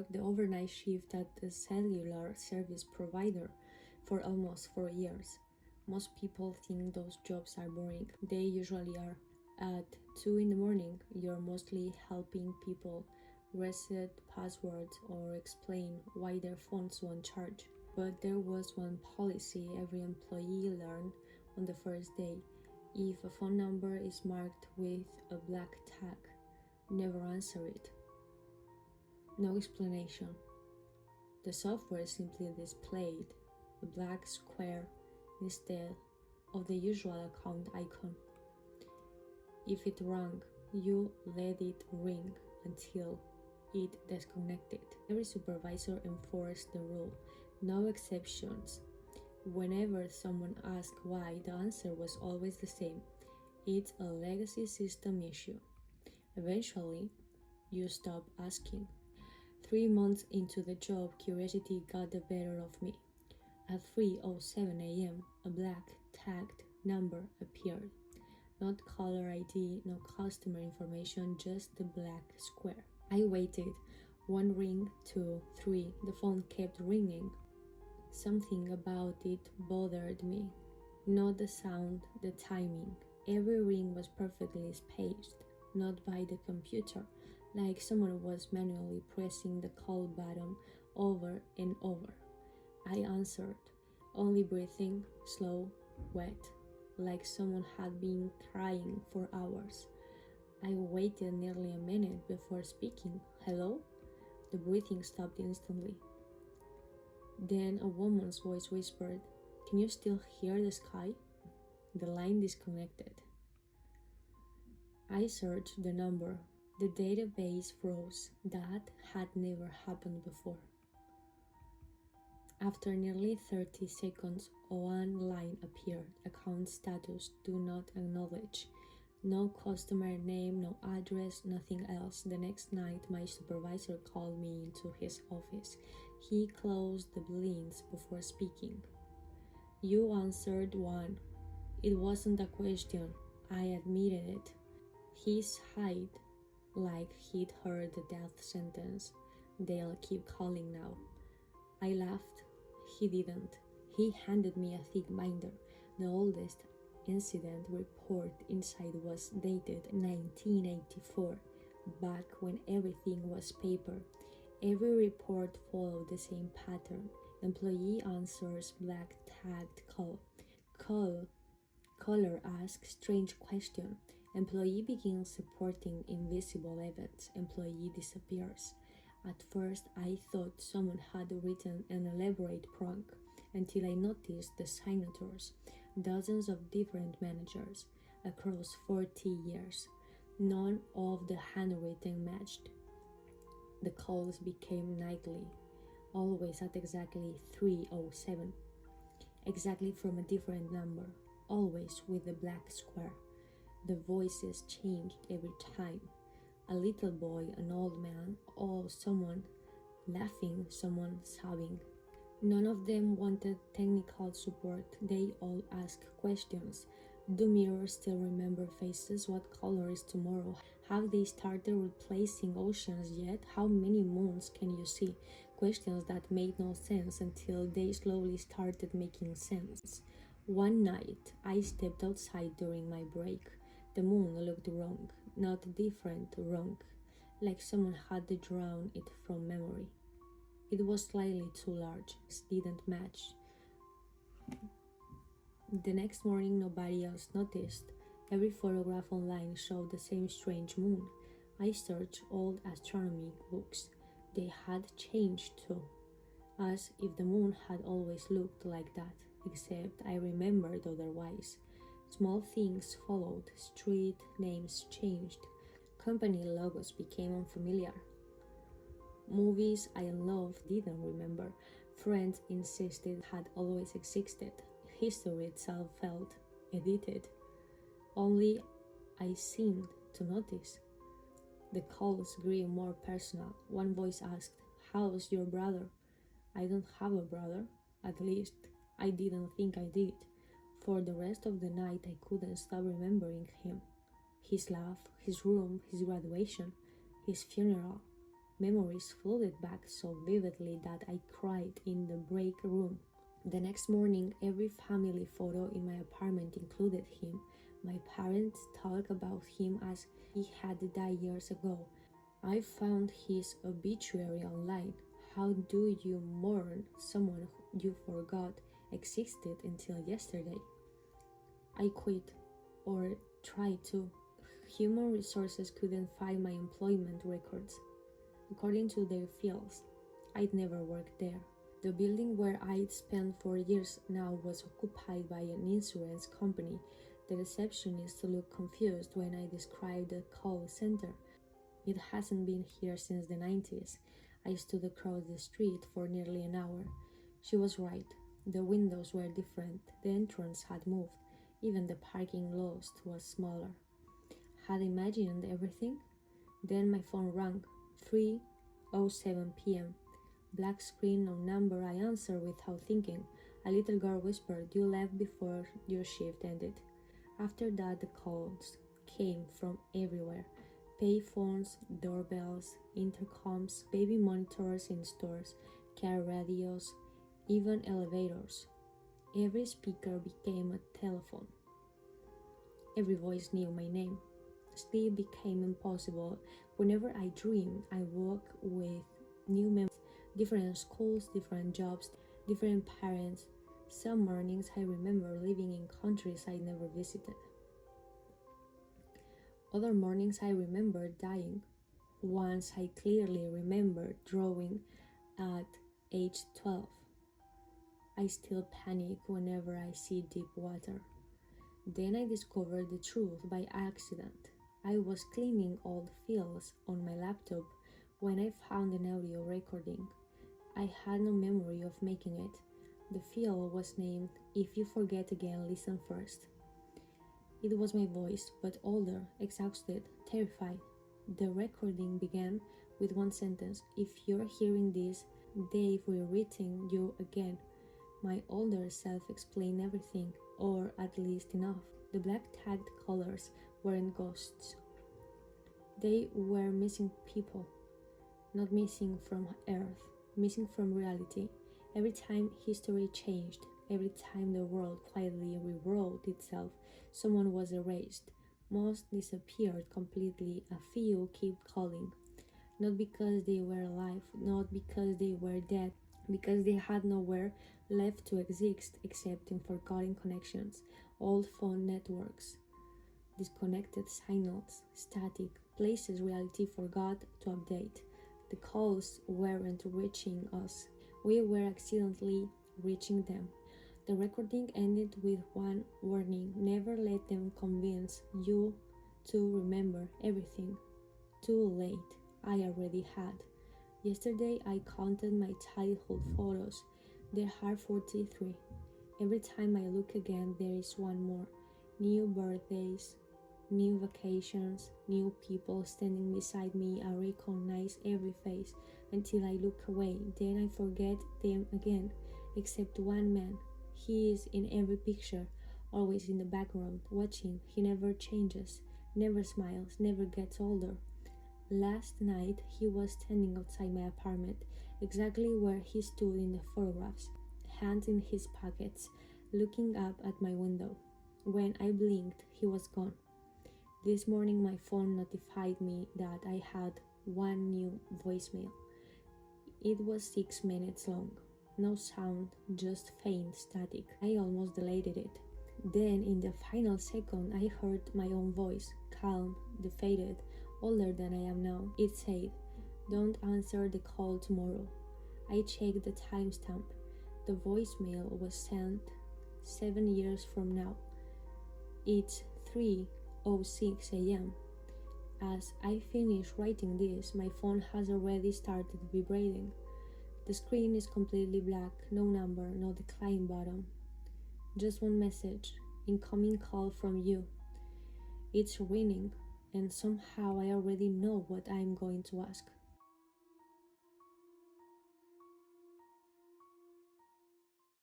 worked the overnight shift at the cellular service provider for almost 4 years. Most people think those jobs are boring. They usually are. At 2 in the morning, you're mostly helping people reset passwords or explain why their phones won't charge. But there was one policy every employee learned on the first day. If a phone number is marked with a black tag, never answer it. No explanation. The software simply displayed a black square instead of the usual account icon. If it rang, you let it ring until it disconnected. Every supervisor enforced the rule, no exceptions. Whenever someone asked why, the answer was always the same. It's a legacy system issue. Eventually, you stop asking. 3 months into the job, curiosity got the better of me. At 3:07 a.m., a black tagged number appeared. Not caller ID, no customer information, just the black square. I waited. 1 ring, 2, 3. The phone kept ringing. Something about it bothered me. Not the sound, the timing. Every ring was perfectly spaced, not by the computer, like someone was manually pressing the call button over and over. I answered, only breathing, slow, wet, like someone had been crying for hours. I waited nearly a minute before speaking. Hello? The breathing stopped instantly. Then a woman's voice whispered, "Can you still hear the sky?" The line disconnected. I searched the number. The database froze. That had never happened before. After nearly 30 seconds, one line appeared. Account status, do not acknowledge. No customer name, no address, nothing else. The next night, my supervisor called me into his office. He closed the blinds before speaking. You answered one. It wasn't a question. I admitted it. He sighed like he'd heard the death sentence. They'll keep calling now. I laughed. He didn't. He handed me a thick binder. The oldest incident report inside was dated 1984, back when everything was paper. Every report followed the same pattern. Employee answers black tagged call. Caller asks strange question. Employee begins reporting invisible events. Employee disappears. At first, I thought someone had written an elaborate prank until I noticed the signatures, dozens of different managers across 40 years. None of the handwritten matched. The calls became nightly, always at exactly 3:07, exactly from a different number, always with the black square. The voices changed every time. A little boy, an old man, or someone laughing, someone sobbing. None of them wanted technical support. They all asked questions. Do mirrors still remember faces? What color is tomorrow? Have they started replacing oceans yet? How many moons can you see? Questions that made no sense until they slowly started making sense. One night, I stepped outside during my break. The moon looked wrong, not different, wrong, like someone had drawn it from memory. It was slightly too large, didn't match. The next morning, nobody else noticed. Every photograph online showed the same strange moon. I searched old astronomy books. They had changed too, as if the moon had always looked like that, except I remembered otherwise. Small things followed, street names changed, company logos became unfamiliar. Movies I loved didn't remember, friends insisted had always existed, history itself felt edited. Only I seemed to notice. The calls grew more personal. One voice asked, "How's your brother?" I don't have a brother, at least I didn't think I did. For the rest of the night, I couldn't stop remembering him. His laugh, his room, his graduation, his funeral. Memories flooded back so vividly that I cried in the break room. The next morning, every family photo in my apartment included him. My parents talked about him as he had died years ago. I found his obituary online. How do you mourn someone you forgot existed until yesterday? I quit, or tried to. Human resources couldn't find my employment records. According to their fields, I'd never worked there. The building where I'd spent 4 years now was occupied by an insurance company. The receptionist looked confused when I described the call center. It hasn't been here since the 90s. I stood across the street for nearly an hour. She was right. The windows were different. The entrance had moved. Even the parking lot was smaller. Had I imagined everything? Then my phone rang. 3:07 p.m. Black screen, no number. I answered without thinking. A little girl whispered, "You left before your shift ended." After that, the calls came from everywhere. Payphones, doorbells, intercoms, baby monitors in stores, car radios, even elevators. Every speaker became a telephone. Every voice knew my name. Sleep became impossible. Whenever I dreamed, I woke with new memories. Different schools, different jobs, different parents. Some mornings I remember living in countries I never visited. Other mornings I remember dying. Once I clearly remember drawing at age 12. I still panic whenever I see deep water. Then I discovered the truth by accident. I was cleaning old files on my laptop when I found an audio recording. I had no memory of making it. The file was named "If You Forget Again, Listen First." It was my voice, but older, exhausted, terrified. The recording began with one sentence: "If you're hearing this, they've rewritten you again." My older self explained everything, or at least enough. The black tagged colors weren't ghosts. They were missing people. Not missing from Earth, missing from reality. Every time history changed, every time the world quietly rewrote itself, someone was erased. Most disappeared completely, a few kept calling. Not because they were alive, not because they were dead, because they had nowhere left to exist except in forgotten connections, old phone networks, disconnected signals, static, places reality forgot to update. The calls weren't reaching us, we were accidentally reaching them. The recording ended with one warning: never let them convince you to remember everything. Too late, I already had. Yesterday I counted my childhood photos. There are 43. Every time I look again, there is one more. New birthdays, new vacations, new people standing beside me. I recognize every face until I look away. Then I forget them again, except one man. He is in every picture, always in the background, watching. He never changes, never smiles, never gets older. Last night, he was standing outside my apartment, exactly where he stood in the photographs, hands in his pockets, looking up at my window. When I blinked, he was gone. This morning, my phone notified me that I had one new voicemail. It was 6 minutes long. No sound, just faint static. I almost deleted it. Then, in the final second, I heard my own voice, calm, defeated, older than I am now. It said, "Don't answer the call tomorrow." I checked the timestamp. The voicemail was sent 7 years from now. It's 3:06 a.m. As I finish writing this, my phone has already started vibrating. The screen is completely black, no number, no decline button. Just one message: incoming call from you. It's ringing, and somehow I already know what I'm going to ask.